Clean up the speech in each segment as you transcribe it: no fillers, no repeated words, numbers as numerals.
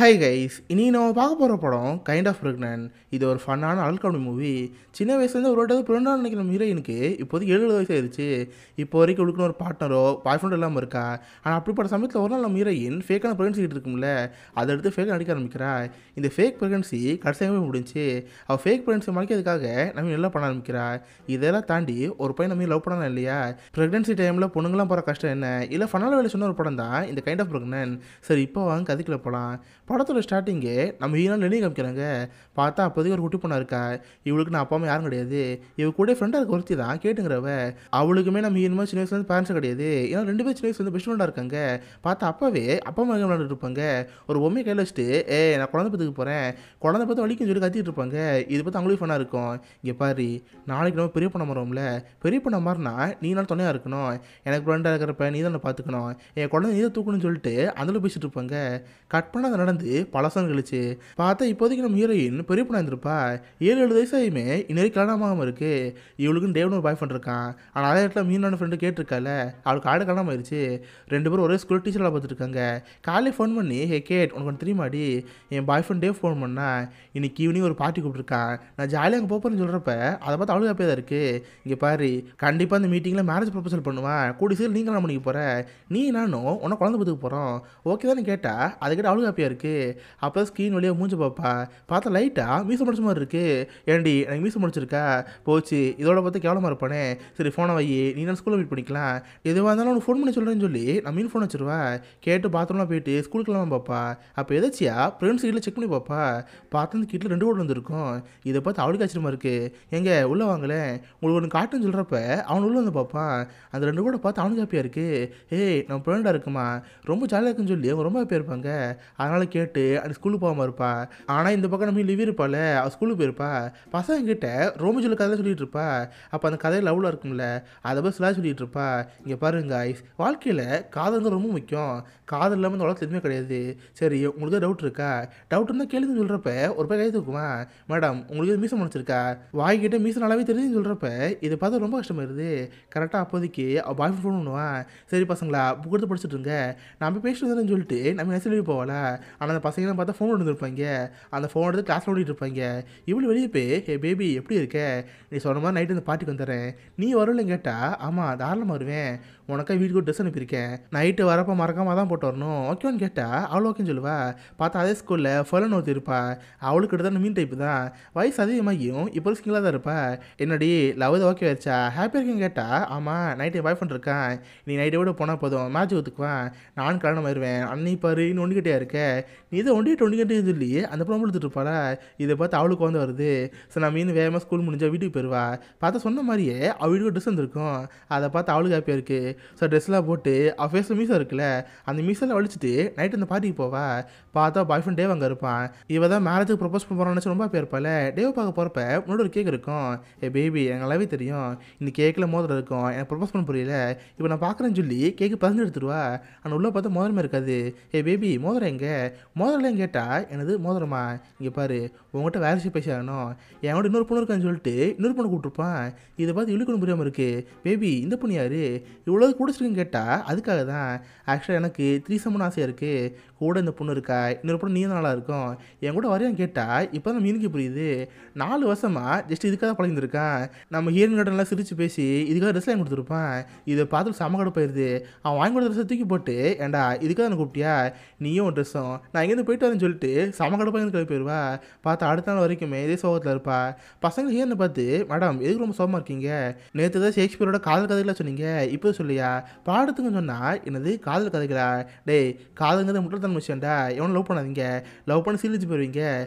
Hi guys, இனி நம்ம பார்க்க போகிற படம் கைண்ட் ஆஃப் ப்ரெக்னன்ட். இது ஒரு ஃபன்னான அடல் காமெடி மூவி. சின்ன வயசுலேருந்து ஒரு வாட்டி ப்ரெக்னென்ட் நினைக்கிற ஹீரோயினுக்கு இப்போதைக்கு 70 வயசு ஆயிடுச்சு. இப்போ வரைக்கும் இவளுக்குன்னு ஒரு பார்ட்னரோ பாய் ஃப்ரெண்ட் இல்லாமல் இருக்கா. ஆனால் அப்படிப்பட்ட சமயத்தில் ஒரு நாள் நம்ம ஹீரோயின் ஃபேக்கான ப்ரெக்னன்சி இருக்கும்ல, அதை எடுத்து ஃபேக்காக நடிக்க ஆரம்பிக்கிறா. இந்த ஃபேக் ப்ரெக்னன்சி கடைசியாகவே முடிஞ்சு அவள் ஃபேக் ப்ரெக்னன்சி மறைக்கிறதுக்காக நம்ம நல்லா பண்ண ஆரம்பிக்கிறா. இதெல்லாம் தாண்டி ஒரு பையன் நம்ம லவ் பண்ணலாம் இல்லையா. ப்ரெக்னன்சி டைமில் பொண்ணுங்களாம் போகிற கஷ்டம் என்ன, இல்லை ஃபன்னால வேலை சொன்ன ஒரு படம் தான் இந்த கைண்ட் ஆஃப் ப்ரெக்னன்ட். சரி, இப்போ வாங்க கதைக்குள்ள போகலாம். படத்தோட ஸ்டார்டிங்கே நம்ம ஹீரோ நெனி காமிக்கிறாங்க. பார்த்தா அப்போதைக்கு ஒரு குட்டி பொண்ணா இருக்கா. இவளுக்கு நான் அப்பா அம்மா யாரும் கிடையாது. இவ கூட ஃப்ரெண்டாக இருக்க ஒருத்தி தான் கேட்டுங்கிறவ. அவளுக்குமே நம்ம ஹீரோ சின்ன வயசுலேருந்து பேரண்ட்ஸ் கிடையாது. ஏன்னா 2 பேரும் சின்ன வயசுலேருந்து பெஸ்ட் ஃப்ரெண்டாக இருக்காங்க. பார்த்தா அப்பாவே அப்பா அம்மா விளையாண்டுட்டு இருப்பாங்க. ஒரு பொம்மையை கையில் வச்சுட்டு நான் குழந்தை பத்துக்கு போகிறேன், குழந்தை பார்த்து வலிக்குன்னு சொல்லி கத்திட்டு இருப்பாங்க. இது பார்த்து அவங்களுக்கு ஃபன்னாக இருக்கும். இங்கே பாரு, நாளைக்கு நம்ம பெரிய பொண்ணை மாறோம்ல, பெரிய பொண்ணை மாறினா நீ நான் துணையாக இருக்கணும், எனக்கு ஃப்ரெண்டாக இருக்கிறப்ப நீ தான் பார்த்துக்கணும், என் குழந்தை நீ தான் தூக்கணும்னு சொல்லிட்டு அதில் பேசிட்டு இருப்பாங்க. கட் பண்ண அதை நடந்து பல வருஷம் கழிச்சு பார்த்தா இப்போதைக்கு நம்ம ஹீரோயின் பெரிய பொண்ணா இருந்திருப்பா. 7 வயசாயுமே இன்னொரு கல்யாணமாகாமல் இருக்கு. இவளுக்குன்னு டேவ்னு ஒரு பாய் ஃப்ரெண்ட் இருக்கான். ஆனால் அதே இடத்துல மீனான ஃப்ரெண்டு கேட்டிருக்கால, அவளுக்கு ஆடு கல்யாணம் ஆயிடுச்சு. 2 பேரும் ஒரே ஸ்கூல் டீச்சராக பார்த்துட்டு இருக்காங்க. காலையில் ஃபோன் பண்ணி கேட் உனக்கு ஒன்று தெரியுமாடி, என் பாய் ஃப்ரெண்ட் டேவ் ஃபோன் பண்ணா இன்னைக்கு ஈவினிங் ஒரு பார்ட்டி கூப்பிட்டுருக்கான், நான் ஜாலியாக அங்கே போகிறேன்னு சொல்கிறப்ப அதை பார்த்து அவ்வளோ ஹாப்பியாக தான் இருக்குது. இங்கே பாரு, கண்டிப்பாக அந்த மீட்டிங்கில் மேரேஜ் ப்ரொபோசல் பண்ணுவேன், கூடி சீக்கிரம் நீங்கள் கல்யாணம் பண்ணிக்க போகிற, நீ நானும் உன்னை குழந்தை பத்துக்கு போகிறோம், ஓகே தானே கேட்டால் அதுக்கிட்ட அவ்வளோ ஹாப்பியாக இருக்குது. அப்போ ஸ்க்ரீன் வழியாக மூஞ்சி பார்ப்பா. பார்த்தா லைட்டாக மீசை முடிச்ச மாதிரி இருக்குது. ஏண்டி எனக்கு மீசை முடிச்சிருக்கா, போச்சு இதோட பார்த்து கேவலமாக இருப்பானே, சரி ஃபோனை வை, நீ நான் ஸ்கூலில் மீட் பண்ணிக்கலாம், எதுவாக இருந்தாலும் அவனுக்கு ஃபோன் பண்ணி சொல்கிறேன்னு சொல்லி நான் மீன் ஃபோன் வச்சிருவா. கேட்டு பாத்ரூம்லாம் போயிட்டு ஸ்கூலுக்குலாம் பார்ப்பா. அப்போ எதாச்சியா ஃப்ரெண்ட்ஸ் கிட்ட செக் பண்ணி பார்ப்பா. பார்த்து அந்த கிட்டில் 2 கோடு வந்துருக்கும். இதை பார்த்து அவளுக்கு ஆச்சரியமாக இருக்குது. எங்கே உள்ளே வாங்கலேன் உங்களுக்கு ஒன்று காட்டுன்னு சொல்கிறப்ப அவன் உள்ளே வந்து பார்ப்பான். அந்த 2 கோடை பார்த்து அவனுக்கு ஹாப்பியாக இருக்குது. நம்ம ஃப்ரெண்டாக இருக்குமா, ரொம்ப ஜாலியாக இருக்குன்னு சொல்லி அவங்க ரொம்ப ஹாப்பியாக இருப்பாங்க. அதனால் கேட்டு அந்த ஸ்கூலுக்கு போகாமல் இருப்பா. ஆனால் இந்த பக்கம் நம்ம லிவ் இருப்பாள், அவள் ஸ்கூலுக்கு போயிருப்பா. பசங்க கிட்ட ரோமிஜோல கதை சொல்லிட்டு இருப்பா. அப்போ அந்த கதையில் லவ்வில் இருக்கும்ல, அதை போய் சிலா சொல்லிட்டு இருப்பா. இங்கே பாருங்க காய்ஸ், வாழ்க்கையில் காதல் ரொம்ப முக்கியம். காதல் இல்லாமல் இந்த உலகத்தில் எதுவுமே கிடையாது. சரி உங்களுக்கு டவுட் இருக்கா, டவுட் இருந்தால் கேளுன்னு சொல்கிறப்ப ஒரு பேர் கை தூக்குமா, மேடம் உங்களுக்கு மீசை முடிச்சிருக்கா, வாய்கிட்ட மீசை நல்லாவே தெரியுதுன்னு சொல்கிறப்ப இதை பார்த்து ரொம்ப கஷ்டமாயிருது. கரெக்டாக அப்போதைக்கு அவள் பாய் ஃப்ரெண்ட் ஃபோன் பண்ணுவான். சரி பசங்களா புக் எடுத்து படிச்சுட்டு இருங்க, நம்ம பேசிட்டு வந்தேன்னு சொல்லிட்டு நம்ம நெசலி போகல. ஆனால் அந்த பசங்களாம் பார்த்தா ஃபோன் எடுத்துருப்பாங்க. அந்த ஃபோன் எடுத்து கிளாஸில் ஓடிட்டு இருப்பாங்க. இவ்வளோ வெளியே போய் பேபி எப்படி இருக்க, நீ சொன்ன மாதிரி நைட்டு இந்த பார்ட்டிக்கு வந்துடுறேன், நீ வரலன்னு கேட்டால் ஆமாம் தாராளமாக வருவேன், உனக்கா வீட்டுக்கு ட்ரெஸ் அனுப்பியிருக்கேன், நைட்டு வரப்போ மறக்காமல் தான் போட்டு வரணும் ஓகேவான்னு கேட்டால் அவ்வளோ ஓகேன்னு சொல்லுவா. பார்த்தா அதே ஸ்கூலில் ஃபலன் ஒருத்தர் இருப்பா. அவளுக்கு எடுத்தால் மீன் டைப்பு தான், வயசு அதிகமாகியும் இப்போ சிங்கிளாக தான் இருப்பா. என்னடி லவ் இது ஓகே ஆயிடுச்சா, ஹாப்பியாக இருக்குன்னு கேட்டால் ஆமாம் நைட்டு பாய் ஃப்ரெண்ட் இருக்கான், நீ நைட்டை விட போனால் போதும் மேட்ச் ஒத்துக்குவேன், நானும் கல்யாணம் ஆயிடுவேன், அன்னி பாரு இன்னும் ஒண்டிக்கிட்டே இருக்க, நீ இதை ஒண்டிக்கிட்டே சொல்லி அந்த பொண்ணு எடுத்துட்டு இருப்பாளா. இதை பார்த்து அவளுக்கு வந்து வருது. ஸோ நான் மீன் வேகமாக ஸ்கூல் முடிஞ்சால் வீட்டுக்கு போயிடுவா. பார்த்தா சொன்ன மாதிரியே அவள் வீட்டுக்கு ட்ரெஸ் வந்துருக்கும். அதை பார்த்து அவளுக்கு ஹாப்பியாக இருக்குது. ஸோ ட்ரெஸ்லாம் போட்டு அவள் ஃபேஸில் மீசை இருக்குல்ல, அந்த மீசெல்லாம் வலிச்சுட்டு நைட்டு அந்த பார்ட்டிக்கு போவா. பார்த்தா பாய் ஃப்ரெண்ட் டேவ் அங்கே இருப்பான். இவ தான் மேரேஜுக்கு ப்ரொப்போஸ் பண்ணுறான்னு ரொம்ப ஹாப்பியாக இருப்பாள். டேவ் பார்க்க போகிறப்ப முன்னாடி ஒரு கேக் இருக்கும். பேபி எனக்கு நல்லாவே தெரியும் இந்த கேக்கில் மோதிரம் இருக்கும், எனக்கு ப்ரொப்போஸ் பண்ண புரியல, இப்போ நான் பார்க்குறேன்னு சொல்லி கேக்கு பறந்து எடுத்துருவா. ஆனால் உள்ளே பார்த்தா மோதிரமே இருக்காது. பேபி மோதிரம் எங்கே, மோதிரம் கேட்டால் எனது மோதிரமா, இங்கே பாரு உங்கள்கிட்ட வேறு விஷயம் பேசி ஆகணும், என்கிட்ட இன்னொரு பொண்ணு இருக்கான்னு சொல்லிட்டு இன்னொரு பொண்ணு கூப்பிட்டுருப்பான். இதை பார்த்து இவளுக்கு ஒன்றும் புரியாமல் இருக்குது. பேபி இந்த பொண்ணு யார், இவ்வளோ கூடிச்சிருக்குன்னு கேட்டால் அதுக்காக தான், ஆக்சுவலாக எனக்கு 3 சம்மன் ஆசையாக இருக்குது, கூட இந்த பொண்ணு இருக்கா, இன்னொரு பொண்ணு நீ நல்லா இருக்கும், என் கூட வரையான்னு கேட்டால் இப்போ தான் மீனுக்கு புரியுது. 4 வருஷமாக ஜஸ்ட் இதுக்காக பழகிருக்கான். நம்ம ஹீரோயின் கிட்ட நல்லா சிரித்து பேசி இதுக்காக ட்ரெஸ் வாங்கி கொடுத்துருப்பான். இதை பார்த்து செம கடுப்பாயிருது. அவன் வாங்கி கொடுத்த ட்ரெஸ்ஸை தூக்கி போட்டு ஏண்டா இதுக்காக நான் கூப்பிட்டியா, நீயும் ஒரு ட்ரெஸ்ஸும் நான் இங்கேருந்து போயிட்டு வரேன்னு சொல்லிட்டு செம கடுப்பாக கிளம்பி போயிடுவா. பார்த்தா அடுத்த நாள் வரைக்குமே இதே சோகத்தில் இருப்பா. பசங்க ஹீரோனை பார்த்து மேடம் எதுக்கு ரொம்ப சோகமாக இருக்கீங்க, நேற்று தான் ஷேக்ஸ்பியரோட காதல் கதைகளாக சொன்னீங்க, இப்போ சொல்லியா பாடத்துக்குன்னு சொன்னால் என்னது காதல் கதைகளா, டேய் காதல்ங்கிறது முட்டத்தன் விஷயம்டா, எவனும் லவ் பண்ணாதீங்க, லவ் பண்ணி சீலிச்சு போயிருவீங்க,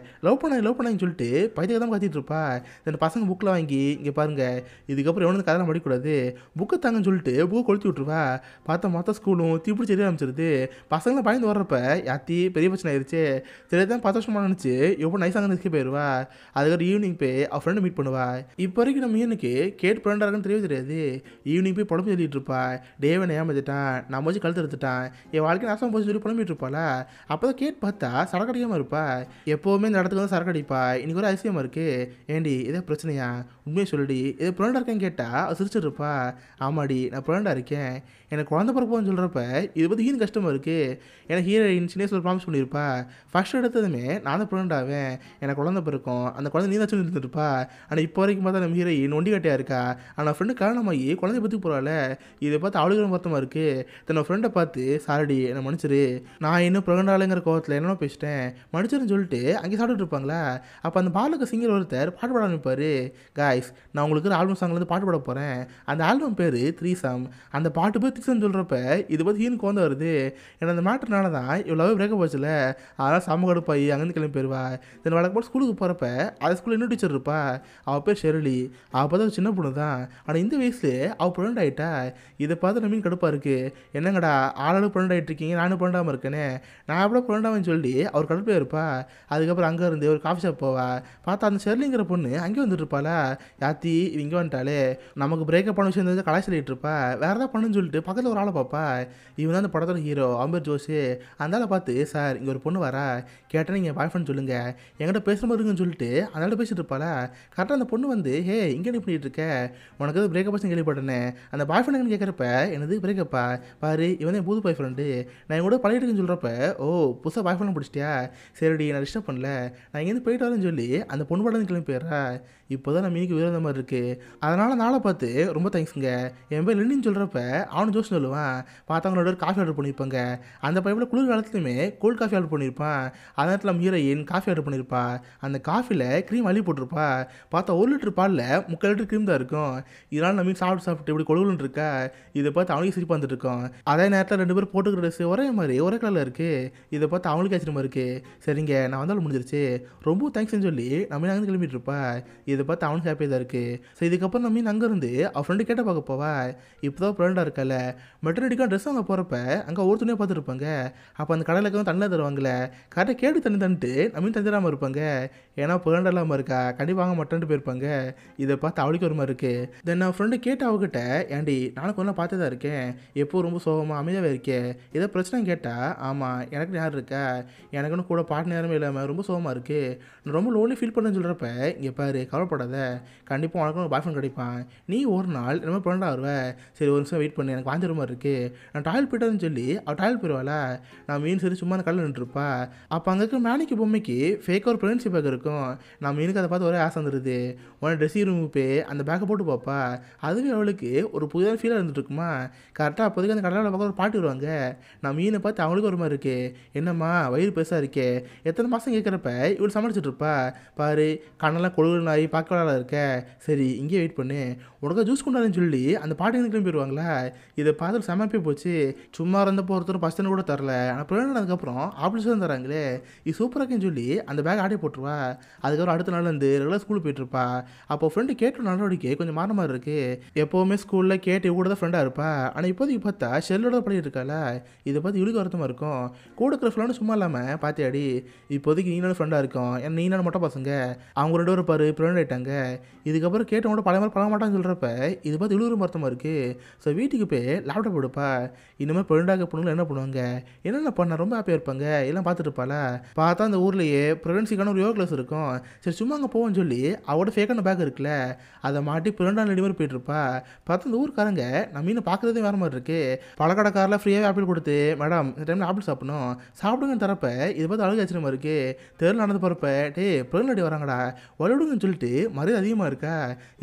லவ் பண்ணாங்கன்னு சொல்லிட்டு பைத்தியத்தை தான் கத்திட்டு இருப்பா. இந்த பசங்க புக்கில் வாங்கி இங்கே பாருங்கள் இதுக்கப்புறம் எவனும் கதை படிக்கூடாது, புக்கை தாங்கன்னு சொல்லிட்டு புக்கை கொளுத்தி விட்ருவா. பார்த்தா மொத்த ஸ்கூலும் தீப்பிடிச்சி எரிய ஆரம்பிச்சிருது. பசங்களாம் பயந்து வர்றப்ப யாத்தி பெரிய பிரச்சனை ஆயிடுச்சு. சரி தான் 10 வருஷமாக நினச்சி எவ்வளோ நைஸாக நிற்க போயிடுவா. அதுக்கப்புறம் ஈவினிங் போய் அவள் ஃப்ரெண்டு மீட் பண்ணுவா. இப்போ வரைக்கும் நம்ம ஈவனுக்கு கேட் ஃப்ரெண்டாக இருக்குன்னு தெரியவே தெரியாது. ஈவினிங் போய் படம் சொல்லிட்டு இருப்பா. டேவனை ஏமாத்திட்டான், நம்ம வச்சு கழுத்து எடுத்துட்டான், என் வாழ்க்கை நாசம் போச்சு சொல்லி புலம்பிட்டு இருப்பாள. அப்போ தான் கேட் பார்த்தா சரக்கு அடிக்காமல் இருப்பா. எப்போவுமே இந்த இடத்துக்கு வந்து சரக்கு அடிப்பா. இன்னைக்கு ஒரு அதிசயமா இருக்கு. ஏண்டி இதே பிரச்சனையா, உண்மையை சொல்லுடி, இதை புலண்டா இருக்கேன்னு கேட்டால் அவள் சிரிச்சிட்டு இருப்பா. ஆமாடி நான் புலண்டா இருக்கேன், எனக்கு குழந்தை பிறப்போன்னு சொல்கிறப்ப இதை பற்றி ஹீன் கஷ்டமாக இருக்குது. எனக்கு ஹீரோயின் சின்ன வயசில் ப்ராமிஸ் பண்ணியிருப்பா, ஃபஸ்ட் எடுத்ததுமே நான் தான் புலண்டாவேன், எனக்கு குழந்தை பிறக்கும், அந்த குழந்தை நீ தான் சொல்லி இருந்துருப்பா. ஆனால் இப்போ வரைக்கும் பார்த்தா நம்ம ஹீரோயின் ஒண்டி கட்டையாக இருக்கா. ஆனால் ஃப்ரெண்டு காரணமாகி குழந்தைய பற்றி போகிறாள். இதை பார்த்து அவளுக்கு மொத்தமாக இருக்குது. தன்னோட ஃப்ரெண்டை பார்த்து சாரடி என்னை மன்னிச்சிரு, நான் இன்னும் ப்ரெகண்டாலுங்கிற கோவத்தில் என்னென்ன பேசிட்டேன், மன்னிச்சிருன்னு சொல்லிட்டு அங்கே சாப்பிட்டுட்டு இருப்பாங்களா. அப்போ அந்த பாலுக்கு சிங்கர் ஒருத்தர் பாட்டு பாட ஆரம்பிப்பார். காய்ஸ், நான் உங்களுக்கு ஒரு ஆல்பம் சாங்லேருந்து பாட்டு பாட போகிறேன். அந்த ஆல்பம் பேர் த்ரீசம். அந்த பாட்டு பேர் த்ரீசம் சொல்கிறப்ப இது பற்றி ஹீனுக்கு வந்து வருது. ஏன்னா அந்த மேட்டர்னால தான் இவ்வளோ பிரேக்கப் வச்சுல. அதனால் சமூக கடுப்பாகி அங்கேருந்து கிளம்பி போயிடுவா. தென் வழக்கு போட்டு ஸ்கூலுக்கு போகிறப்ப அது ஸ்கூலில் இன்னும் டீச்சர் இருப்பா. அவள் பேர் ஷெர்லி. அவள் பார்த்தா சின்ன பொண்ணு தான். ஆனால் இந்த வயசுல அவள் ப்ரெண்ட் ஆகிட்டா. இதை பார்த்து நம்ம மீன் கடுப்பாக இருக்குது. என்னங்கடா ஆளாலும் ப்ரெண்ட் ஆகிட்டு இருக்கீங்க, நானும் ப்ரெண்டாமல் இருக்கேனே, நான் எவ்வளோ ப்ரெண்டாமன்னு சொல்லி அவர் கடுப்பாக இருப்பா. அதுக்கப்புறம் அங்கே இருந்து ஒரு காஃபி ஷாப் போவா. பார்த்தா அந்த ஷெர்லிங்கிற பொண்ணு அங்கே வந்துட்டு இருப்பாளா. யாத்தி இங்கே வந்துட்டாலே, நமக்கு பிரேக்கப் பண்ண விஷயம் தெரிஞ்சு கலாய் சொல்லிட்டு இருப்பா. வேறு ஏதாவது பண்ணுன்னு சொல்லிட்டு பக்கத்தில் ஒரு ஆளை பார்ப்பா. இவன் தான் அந்த படத்தோட ஹீரோ அம்பர் ஜோஷு. அந்த ஆளை பார்த்து, சார் இங்கே ஒரு பொண்ணு வரா, கேட்டால் நீங்கள் பாய் ஃப்ரெண்ட் சொல்லுங்கள், என்கிட்ட பேசுகிற மாதிரி இருக்குன்னு சொல்லிட்டு அதனால பேசிட்டு இருப்பாளா. கரெக்டாக அந்த பொண்ணு வந்து, ஹே இங்கே என்ன பண்ணிட்டு இருக்க, உனக்கு எது பிரேக்கப் பற்றி கேள்விப்பட்டேனே, அந்த பாய் ஃப்ரெண்டுன்னு கேட்குறப்ப எனது பிரேக்கப்பா, பாரு இவன் என் புது பாய் ஃப்ரெண்டு, நான் என் கூட பழைய இருக்குன்னு சொல்கிறப்ப, ஓ புதுசாக பாய் ஃப்ரெண்ட் பிடிச்சிட்டியா, சரிடி நான் டிஸ்டர்ப் பண்ணல, நான் இங்கேருந்து போயிட்டு வரேன்னு சொல்லி அந்த பொண்ணு படம் கிளம்பி போயிடுறா. இப்போ தான் நம்ம இன்னைக்கு விரோத மாதிரி இருக்குது. அதனால் நாளை பார்த்து ரொம்ப தேங்க்ஸுங்க, என் பேர் லெனின்னு சொல்கிறப்ப அவனு ஜோஸ் சொல்லுவான். பார்த்தவங்களோட ஒரு காஃபி ஆர்டர் பண்ணியிருப்பாங்க. அந்த பைப்பில் குளிர் காலத்துலையுமே கோல்ட் காஃபி ஆர்டர் பண்ணியிருப்பான். அந்த நேரத்தில் நம்ம ஹீரோயின் காஃபி ஆர்டர் பண்ணியிருப்பா. அந்த காஃபியில் க்ரீம் அள்ளி போட்டிருப்பா. பார்த்தா 1 லிட்டர் பாலில் 3/4 லிட்டர் க்ரீம் தான் இருக்கும். இதனால் நம்ம சாப்பிட்டு இப்படி கொழுகுன்னு இருக்கா. இதை பார்த்து அவனுக்கு சிரிப்பு வந்துட்டு இருக்கோம். அதே நேரத்தில் 2 பேரும் போட்டுக்கிற ட்ரெஸ் ஒரே மாதிரி ஒரே கலரில் இருக்குது. இதை பார்த்து அவனுக்கு ஆச்சரியமா இருக்குது. சரிங்க நான் வந்தாலும் முடிஞ்சிருச்சு, ரொம்ப தேங்க்ஸ்ன்னு சொல்லி நம்ம அங்கே கிளம்பிட்டு இருப்பா. இதை பார்த்து அவனுக்கு ஹாப்பியாக தான் இருக்குது. ஸோ இதுக்கப்புறம் நம்ம அங்கேருந்து அவன் ஃப்ரெண்டு கேட்ட பார்க்க போவா. இப்போ தான் ஃப்ரெண்டாக இருக்கல, மெட்டர்னிட்டிக்காக ட்ரெஸ் வாங்க போகிறப்ப அங்கே ஒரு துணியாக பார்த்துருப்பாங்க. அப்போ அந்த கடையில் வந்து தண்ணி தருவாங்களே, கரெக்டாக கேட்டு தண்ணி தந்துட்டு நம்ம தந்துடாமல் இருப்பாங்க. ஏன்னா ஃப்ரெண்ட் இல்லாமல் இருக்கா, கண்டிப்பாக வாங்க மாட்டேன்ட்டு போயிருப்பாங்க. இதை பார்த்து அவளுக்கு ஒரு மாதிரி இருக்குது. தென் நான் ஃப்ரெண்டு கேட்ட அவகிட்ட, ஏண்டி நானும் கொஞ்சம் பார்த்து தான் இருக்கேன், எப்போ ரொம்ப சோகமாக அமைதியாகவே இருக்கேன், ஏதோ பிரச்சனை கேட்டால், ஆமாம் எனக்கு யார் இருக்கா, எனக்குன்னு கூட பாட்டு நேரமே இல்லாமல் ரொம்ப சோகமாக இருக்குது, நான் ரொம்ப லோன்லி ஃபீல் பண்ணேன்னு சொல்கிறப்ப, இங்கே பாரு கவலைப்படாத, கண்டிப்பாக உனக்கு ஒரு பாய் ஃப்ரெண்ட் கிடைப்பான், நீ ஒரு நாள் என்ன ஃப்ரெண்டாக வருவேன், சரி ஒரு நிமிஷம் வெயிட் பண்ணு, எனக்கு வாஞ்சிற மாதிரி இருக்குது, நான் டாய்லெட் போயிட்டேன்னு சொல்லி அவள் டாய்லெட் போயிடுவாளா. நான் மீன் சரி சும்மா அந்த கல்லில் நின்றுருப்பா. அப்போ அங்கே இருக்க மேனிக்கு பொம்மைக்கு ஃபேக்காக ஒரு ப்ரெக்னன்சி பேக் இருக்கும். நான் மீனுக்கு அதை பார்த்து ஒரே ஆசை வந்துடுது. உடனே ட்ரெஸ்ஸிங் ரூமுக்கு போய் அந்த பேக்கை போட்டு பார்ப்பா. அதுவே அவளுக்கு ஒரு புதிதாக ஃபீலாக இருந்துட்டு இருக்குமா. கரெக்டாக அப்போதைக்கு அந்த கடலில் பார்க்க ஒரு பாட்டு வருவாங்க. நான் மீனை பார்த்து அவங்களுக்கு ஒரு மாதிரி இருக்கு, என்னம்மா வயிறு பெருசாக இருக்கே, எத்தனை மாதம் கேட்குறப்ப இவள் சமாளிச்சுட்டு இருப்பா. பாரு கண்ணெல்லாம் கொழுகு நாய் பார்க்கலாக இருக்க, சரி இங்கேயே வெயிட் பண்ணு, உனக்கு ஜூஸ் கொண்டாருன்னு சொல்லி அந்த பாட்டு கிளம்பி போயிடுவாங்களா. இதை பார்த்து செமப்பே போச்சு. சும்மா இருந்தப்போ ஒருத்தர் பஸ்டன் கூட தரல, ஆனால் பிறகு அதுக்கப்புறம் ஆப்ளிஷன் தராங்களே, இது சூப்பராக்குன்னு சொல்லி அந்த பேக் ஆடி போட்டுருவா. அதுக்கப்புறம் அடுத்த நாள் வந்து ரெகுலர் ஸ்கூலுக்கு போயிட்டுருப்பா. அப்போ ஃப்ரெண்டு கேட்டு நடவடிக்கை கொஞ்சம் மாற மாதிரி இருக்குது. எப்போவுமே ஸ்கூலில் கேட்டு கூட தான் ஃப்ரெண்டாக இருப்பா. ஆனால் இப்போதைக்கு பார்த்தா ஷெல்லோட பண்ணிட்டு இருக்காளா. இதை பார்த்து இவளுக்கு வருத்தமாக இருக்கும். கூட இருக்கிற ஃப்ரெண்டு சும்மா இல்லாமல் பார்த்தியாடி, இப்போதைக்கு நீனாலும் ஃப்ரெண்டாக இருக்கும், ஏன்னா நீனாலும் மட்டும் பசங்க அவங்க 2 பேரும் பாரு ஃப்ரெண்ட் ஆகிட்டாங்க. இதுக்கப்புறம் கேட்டவங்களோட பழைய மாதிரி பழக மாட்டான்னு சொல்கிறப்ப இது பார்த்து இவ்வளோ வருத்தமாக இருக்குது. ஸோ வீட்டுக்கு போய் லேப்டாப் எடுப்பா. இனிமேல் ஃப்ரெண்டாக பொண்ணுங்களை என்ன பண்ணுவாங்க, என்னென்ன பண்ண ரொம்ப ஹாப்பியாக இருப்பாங்க எல்லாம் பார்த்துட்டு இருப்பாளா. பார்த்தா அந்த ஊர்லேயே ப்ரெக்னன்சிக்கான ஒரு யோகா கிளாஸ் இருக்கும். சரி சும்மா அங்கே போவோன்னு சொல்லி அவட ஃபேக்கான பேக் இருக்குல்ல, அதை மாட்டி ஃப்ரெண்டாக ரெடி மாதிரி போயிட்டுருப்பா. பார்த்தா அந்த ஊருக்காரங்க நம்ம மீனை பார்க்குறதே வேறு மாதிரி இருக்குது. பழக்கடைக்காரில் ஃப்ரீயாகவே ஆப்பிள் கொடுத்து, மேடம் இந்த டைமில் ஆப்பிள் சாப்பிடணும், சாப்பிடுங்கன்னு தரப்ப இது பார்த்து அழகு ஆச்சரியமாக இருக்குது. தெருவில் நடந்து போகிறப்ப, டே ப்ரெக்னன்ட் வராங்கடா வலுடுங்கன்னு சொல்லிட்டு மரியாதை அதிகமாக இருக்கா.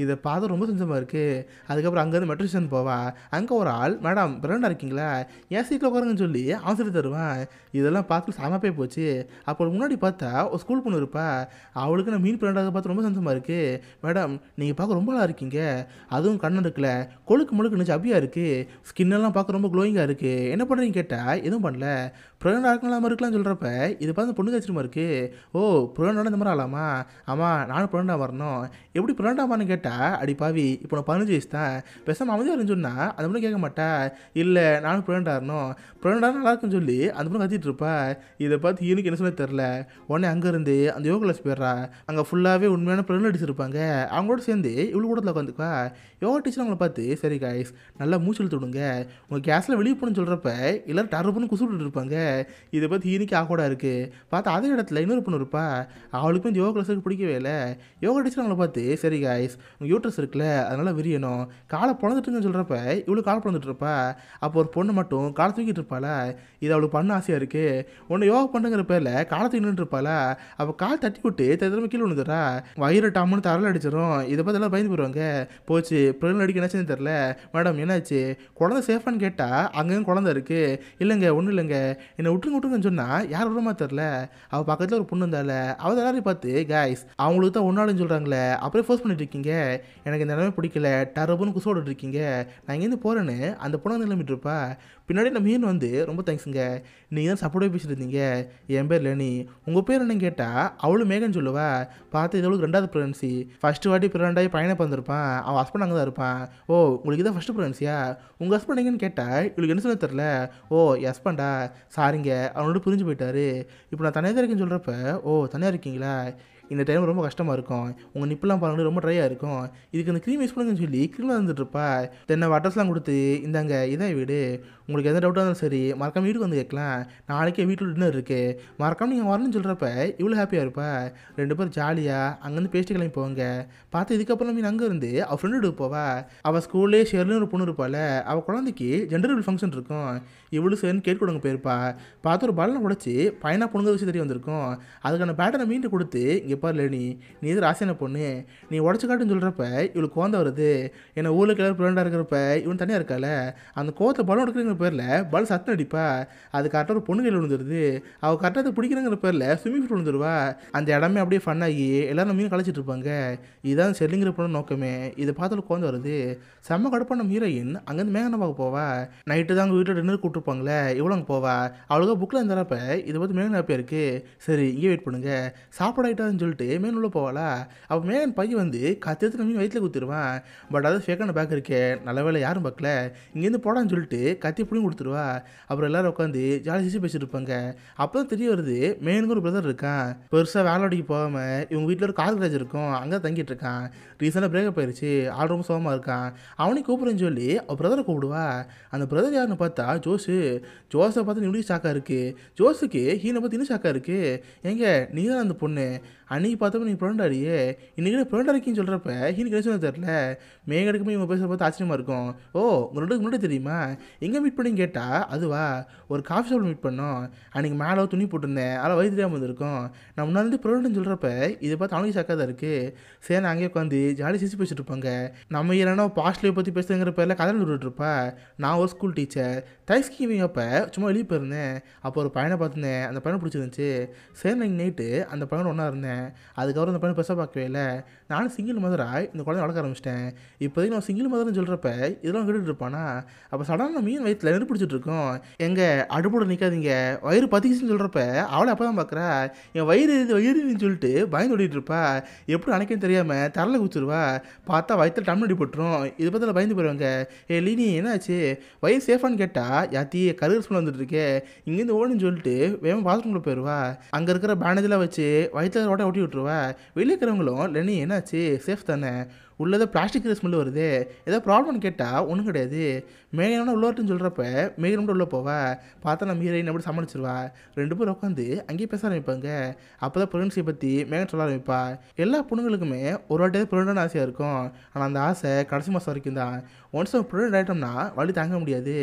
இதை பார்த்து ரொம்ப செஞ்சமாக இருக்குது. அதுக்கப்புறம் அங்கேருந்து மெட்ரோ ஸ்டேஷன் போவா. அங்கே ஒரு ஆள், மேடம் ப்ரெக்னண்டாக இருக்கீங்களா, என் சீட்டில் உட்காருங்கன்னு சொல்லி அவன் சொல்லி தருவான். இதெல்லாம் பார்த்து சாமப்பே போச்சு. அப்போ முன்னாடி பார்த்தா ஒரு ஸ்கூல் பொண்ணு இருப்பா. அவளுக்கு நான் மீன் ப்ரெக்னண்டாக பார்த்து ரொம்ப சந்தோஷமாக இருக்குது. மேடம் நீங்கள் பார்க்க ரொம்ப நல்லா இருக்கீங்க, அதுவும் கண்ணு இருக்குல்ல கொழுக்கு முழுக்குன்னு சப்பியாக இருக்குது, ஸ்கின்னெல்லாம் பார்க்க ரொம்ப க்ளோயிங்காக இருக்குது, என்ன பண்ணுறீங்க கேட்டால் எதுவும் பண்ணல, ப்ரெக்னண்டாக இருக்கலாம் இருக்கலாம்னு சொல்கிறப்ப இது பார்த்து பொண்ணு ஆச்சரியமாக இருக்குது. ஓ ப்ரெக்னண்டாக இந்த மாதிரி ஆகலாமா, ஆமாம் நானும் ப்ரெக்னண்டாக வரணும், எப்படி ப்ரெக்னண்டாக வரணும்னு கேட்டால், அடி பாவி இப்போ நான் 15 வயசு தான், பேசாமல் அமைதியாக இருன்னு சொன்னால் அந்த பொண்ணு கேட்க மாட்டா, இல்லை நானும் ப்ரெக்னண்டாக வரணும், ப்ரெக்னண்டாக நல்லா இருக்குன்னு சொல்லி அந்த பொண்ணு கத்திட்டு இருப்பா. இதை பார்த்து ஈனுக்கு என்ன சொல்ல தெரில. உடனே அங்கேருந்து அந்த யோகா கிளாஸ் போயிடுறா. அங்கே ஃபுல்லாகவே உண்மையான ப்ரெக்னன்ட் இருப்பாங்க. அவங்களோட சேர்ந்து இவ்வளோ கூடத்தில் உட்காந்துக்குவா. யோகா டீச்சர் அவங்கள பார்த்து, சரி காய்ஸ் நல்லா மூச்சு இழுத்துடுங்க. உங்கள் கேஸில் வெளியே போகணும்னு சொல்கிறப்ப எல்லோரும் டர்ருப்புன்னு குசுட்டு இருப்பாங்க. இதை பற்றி ஹீனிக்கு ஆக்கோடா இருக்குது. பார்த்தா அதே இடத்துல இன்னொரு பொண்ணு இருப்பா. அவளுக்கும் இந்த யோகா கிளாஸுக்கு பிடிக்கவே இல்லை. யோகா டீச்சர் அவங்கள பார்த்து, சரி காய்ஸ் உங்கள் யூட்ரஸ் இருக்குல்ல அதனால் விரியணும், காலை பிறந்துட்டுங்கன்னு சொல்கிறப்ப இவ்வளோ காலை பிறந்துட்டு இருப்பா. அப்போ ஒரு பொண்ணு மட்டும் காலை தூக்கிட்டு இருப்பாளா. இது அவளுக்கு பண்ண ஆசையாக இருக்குது. ஒன்று யோகா பண்ணுங்கிற பேரில் காலை தூக்கிட்டு இருப்பாளா. அப்போ கால் தட்டி விட்டு திரும்ப கீழே விழுந்துடுறா. வயிறு டாமுன்னு தரல அடிச்சிடும். இதை பார்த்து எல்லாம் பயந்து போயிடுவாங்க. போச்சு பிறகு அடிக்க என்னாச்சுன்னு தெரில. மேடம் என்னாச்சு, குழந்தை சேஃபான்னு கேட்டால் அங்கேயும் குழந்தை இருக்குது. இல்லைங்க ஒன்றும் இல்லைங்க, என்னை விட்டுருங்கன்னு சொன்னால் யார் விடமா தெரில. அவள் பக்கத்தில் ஒரு பொண்ணு இருந்தால அவள் எல்லாரையும் பார்த்து, காய்ஸ் அவங்களுக்கு தான் ஒன்றாளுன்னு சொல்கிறாங்களே அப்படியே ஃபோர்ஸ் பண்ணிட்டு இருக்கீங்க, எனக்கு இந்த நிலமே பிடிக்கல, டரப்புன்னு குசோடு இருக்கீங்க, நான் இங்கேருந்து போகிறேன்னு அந்த பொண்ணு நிலமிட்டு இருப்பா. பின்னாடி நம்ம மீன் வந்து, ரொம்ப தேங்க்ஸுங்க, நீங்கள் தான் சப்போர்ட்டாக பேசிட்டு இருந்தீங்க, என் பேர் லெனி, உங்கள் பேர் என்னன்னு கேட்டால் அவளும் மேகன்னு சொல்லுவா. பார்த்து இதவளுக்கு 2வது ப்ரெக்னன்சி. ஃபஸ்ட்டு வாட்டி ப்ரெக்னென்ட் ஆகி பையனை பிறந்திருப்பான். அவன் ஹஸ்பண்ட் அங்கே தான் இருப்பான். ஓ உங்களுக்கு இதான் ஃபஸ்ட்டு ப்ரெக்னன்சியா, உங்கள் ஹஸ்பண்ட் எங்கன்னு கேட்டால் இவளுக்கு என்ன சொல்ல தெரில. ஓ என் ஹஸ்பண்டா, சாரிங்க அவனோட பிரிஞ்சு போயிட்டாரு, இப்போ நான் தனியாக தான் இருக்கேன்னு சொல்கிறப்ப, ஓ தனியாக இருக்கீங்களா, இந்த டைம் ரொம்ப கஷ்டமாக இருக்கும், உங்கள் நிப்பெல்லாம் பாருங்கள் ரொம்ப ட்ரையாக இருக்கும், இதுக்கு அந்த க்ரீம் யூஸ் பண்ணுங்கன்னு சொல்லி க்ரீமாக இருந்துட்டுருப்பா. தென்னை அட்ரஸ்லாம் கொடுத்து, இந்தாங்க இதான் வீடு, உங்களுக்கு எந்த டவுட்டாக இருந்தாலும் சரி மறக்காம வீட்டுக்கு வந்து கேட்கலாம், நாளைக்கே வீட்டில் டின்னர் இருக்குது, மறக்காம நீங்கள் வரணும்னு சொல்கிறப்ப இவ்வளோ ஹாப்பியாக இருப்பா. 2 பேரும் ஜாலியாக அங்கேருந்து பேசிட்டு கிளம்பி போவாங்க. பார்த்து இதுக்கப்புறம் மீன் அங்கே இருந்து அவள் ஃப்ரெண்டு வீட்டுக்கு போவா. அவள் ஸ்கூல்லே ஷெர்னு ஒரு பொண்ணு இருப்பாள். அவள் குழந்தைக்கு ஜெண்டர் ஃபங்க்ஷன் இருக்கும். இவ்வளோ சேர்ந்து கேட் கொடுங்க போயிருப்பா. பார்த்து ஒரு பலனை உடச்சி பையனாக பொண்ணுங்க வச்சு தெரிய வந்திருக்கும். அதுக்கான பேட்டரை மீண்டு கொடுத்து, இங்கே பாரு லெனி, நீ இது ராசியான பொண்ணு, நீ உடச்சு காட்டுன்னு சொல்கிறப்ப இவளுக்கு கோந்த வருது. ஏன்னா ஊரில் கிளர் பிரெண்டாக இருக்கிறப்ப இவன் தனியாக இருக்கால, அந்த கோவத்தை பலம் எடுக்கிறங்கிற பேரில் பல சத்தம் அடிப்பா. அது கரெக்டாக ஒரு பொண்ணு கையில் விழுந்துருது. அவள் கரெக்டாக அதை பிடிக்கிறங்கிற பேரில் ஸ்விம்மிங் பூல் விழுந்துருவா. அந்த இடமே அப்படியே ஃபன்னாகி எல்லாரும் மீன் கழிச்சிட்டு இருப்பாங்க. இதுதான் செல்லுங்கிற பொண்ணு நோக்கமே. இதை பார்த்தாலும் கோந்த வருது. செம்ம கடுப்பான ஹீரோயின் அங்கேருந்து மேகனை பார்க்க போவா. நைட்டு தான் அவங்க வீட்டில் டின்னர் கூப்பிட்டுருப்பாங்களே, இவ்வளோ அங்கே போவா. அவளுக்கு புக்கில் இருந்தப்ப இதை பார்த்து மேகன் ஹாப்பியாக இருக்குது. சரி இங்கே வெயிட் பண்ணுங்க, சாப்பாடு ஆகிட்டான்னு சொல்லிட்டு மேகன் உள்ள போவாளா. அப்போ மேகன் பையன் வந்து கத்தியத்து மீன் வயிற்றில் குத்திடுவான். பட் அது ஃபேக்கான பேக் இருக்கே, நல்ல வேலை யாரும் பார்க்கல, இங்கேருந்து போடான்னு சொல்லிட்டு கத்தி பிடியும் கொடுத்துருவா. அப்புறம் எல்லாரும் உட்காந்து ஜாலி சிசி பேசிட்டு இருப்பாங்க. அப்போ தான் தெரிய வருது மேகனுக்கு ஒரு பிரதர் இருக்கான். பெருசாக வேலைக்கு போகாமல் இவங்க வீட்டில் ஒரு கார் கிராஜ் இருக்கும், அங்கே தங்கிட்டு இருக்கான். ரீசெண்டாக பிரேக்கப் ஆயிடுச்சு, ஆள் ரொம்ப சோகமாக இருக்கான். அவனையும் கூப்பிடுறேன்னு சொல்லி அவள் பிரதரை கூப்பிடுவா. அந்த பிரதர் யாருன்னு பார்த்தா ஜோஸு. ஜோஸை பார்த்து இப்படி ஷாக்காக இருக்குது. ஜோஸுக்கு ஹீனை பார்த்து இன்னும் ஷாக்காக இருக்குது. ஏங்க நீ தான் அந்த பொண்ணு, அன்றைக்கி பார்த்தப்ப நீங்கள் பிறண்டாடியே, இன்றைக்கி பிறண்டாடிக்கின்னு சொல்கிறப்ப ஹீனுக்கு என்ன சொல்ல தெரில. மேகடுக்குமே இவங்க பேசுகிற பார்த்து ஆச்சரியமாக இருக்கும். ஓ உங்கள் 2 முன்னாடி தெரியுமா, எங்கே மீட் பண்ணின்னு கேட்டால் அதுவா, ஒரு காஃபி ஷாப்பில் மீட் பண்ணோம், அன்றைக்கி மேலே துணி போட்டிருந்தேன், அதெல்லாம் வயிறு தெரியாமல் வந்திருக்கும், நான் முன்னாடி பிறண்டுன்னு சொல்கிறப்ப இதை பார்த்து அவனுக்கு ஷாக்காக தான் இருக்குது. சரி அங்கேயே உட்காந்து ஜாலி சிசி பேசிட்டு இருப்பாங்க. நம்ம இல்லைன்னா பாஸ்ட்லேயே பற்றி பேசுங்கிற பேரில் கதை விட்டுருப்பா. நான் ஒரு ஸ்கூல் டீச்சர், தைஸ்கிவிங் அப்போ சும்மா வெளியே போயிருந்தேன். அப்போ ஒரு பையனை பார்த்துருந்தேன், அந்த பையனை பிடிச்சிருந்துச்சு. சரி நான் நைட்டு அந்த பையனை ஒன்றா இருந்தேன். அதுக்கப்புறம் அந்த பையனை பெருசாக பார்க்கவே இல்லை. நானும் சிங்கிள் மதராக இந்த குழந்தை வளர்க்க ஆரம்பிச்சிட்டேன். இப்போதைக்கு நான் சிங்கிள் மதர்னு சொல்கிறப்ப இதெல்லாம் கேட்டுட்டு இருப்பானா. அப்போ சடனாக மீன் வயிற்றில் நெருப்பு பிடிச்சிட்டு இருக்கோம். எங்கே அடுப்போட நிற்காதீங்க, வயிறு பத்திக்குச்சுன்னு சொல்கிறப்ப அவளை அப்போ தான் பார்க்குறா. என் வயிறு வயிறுன்னு சொல்லிட்டு பயந்து ஓடிட்டு இருப்பா. எப்படி அணைக்கன்னு தெரியாமல் தரல குச்சிருவா. பார்த்தா வயிற்றில் டம் அடி போட்டுரும். இது பற்றில பயந்து போயிடுவாங்க. ஏ லீனி என்னாச்சு, வயிறு சேஃபான்னு கேட்டால் யாத்தி கருகர் ஸ்மெல் வந்துட்டு இருக்கே, இங்கேருந்து ஓடுன்னு சொல்லிட்டு வேகமாக பாத்ரூமில் போயிடுவா. அங்கே இருக்கிற பேண்டேஜெலாம் வச்சு வயிற்றில் ஓட்டி விட்டுருவா. வெளியே இருக்கிறவங்களும் லெனி என்னாச்சு சேஃப் தானே, உள்ளதை பிளாஸ்டிக் ஸ்மெல் வருது, ஏதோ ப்ராப்ளம்னு கேட்டால் ஒன்றும் கிடையாது, மேகனோட உள்ளவர்ட்டுன்னு சொல்கிறப்ப மேகனோட உள்ளே போவா. பார்த்தா நம்ம ஹீரோயின் அப்படி சமாளிச்சிருவா. 2 பேரும் உட்காந்து அங்கேயே பேச ஆரம்பிப்பாங்க. அப்போ தான் ப்ரெக்னன்சியை பற்றி மேகன் சொல்ல ஆரம்பிப்பா. எல்லா பொண்ணுங்களுக்குமே ஒரு வாட்டியாவது ப்ரெக்னென்ட் ஆசையாக இருக்கும். ஆனால் அந்த ஆசை கடைசி மாதம் வரைக்கும் தான். ஒன்ஸ் ப்ரெக்னென்ட் ஆகிட்டோம்னா வலி தாங்க முடியாது,